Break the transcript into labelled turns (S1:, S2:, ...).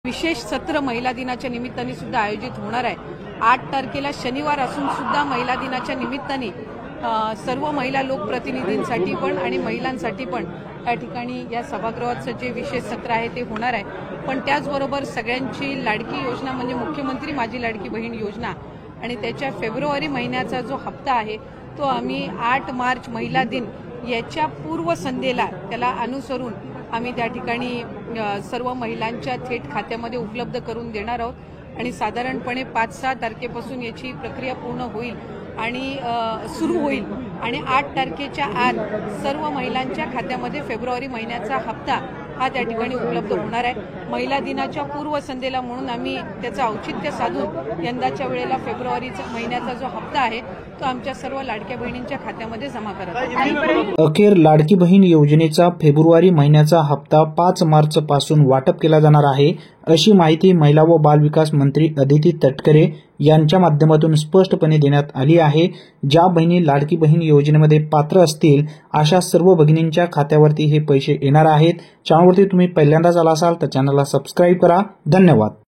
S1: विशेष सत्र महिला दिनाच्या निमित्ताने सुद्धा आयोजित होणार आहे। 8 तारखेला शनिवार असून सुद्धा महिला दिनाच्या निमित्ताने सर्व महिला लोकप्रतिनिधींसाठी पण आणि महिलांसाठी पण या ठिकाणी या सभागृहाचं जे विशेष सत्र आहे ते होणार आहे। पण त्याचबरोबर सगळ्यांची लाडकी योजना म्हणजे मुख्यमंत्री माझी लाडकी बहीण योजना आणि त्याच्या फेब्रुवारी महिन्याचा जो हप्ता आहे तो आम्ही 8 मार्च महिला दिन याच्या पूर्वसंध्येला त्याला अनुसरून आम्ही त्या ठिकाणी सर्व महिलांच्या थेट खात्यामध्ये उपलब्ध करून देणार आहोत आणि साधारणपणे 5-6 तारखेपासून याची प्रक्रिया पूर्ण होईल आणि सुरू होईल आणि 8 तारखेच्या आत सर्व महिलांच्या खात्यामध्ये फेब्रुवारी महिन्याचा हप्ता हा त्या ठिकाणी उपलब्ध होणार आहे। महिला दिनाच्या पूर्वसंध्येला म्हणून आम्ही त्याचं औचित्य साधून यंदाच्या वेळेला फेब्रुवारीचा महिन्याचा जो हप्ता आहे तो आमच्या सर्व लाडक्या बहिणींच्या खात्यामध्ये जमा करत आहोत।
S2: अखेर लाडकी बहीण योजनेचा फेब्रुवारी महिन्याचा हप्ता 5 मार्च पासून वाटप केला जाणार आहे, अशी माहिती महिला व बाल विकास मंत्री अदिती तटकरे यांच्या माध्यमातून स्पष्टपणे देण्यात आली आहे। ज्या बहिणी लाडकी बहीण योजनेमध्ये पात्र असतील अशा सर्व भगिनींच्या खात्यावरती हे पैसे येणार आहेत। चॅनलवरती तुम्ही पहिल्यांदाच आला असाल तर चॅनलला सबस्क्राईब करा। धन्यवाद।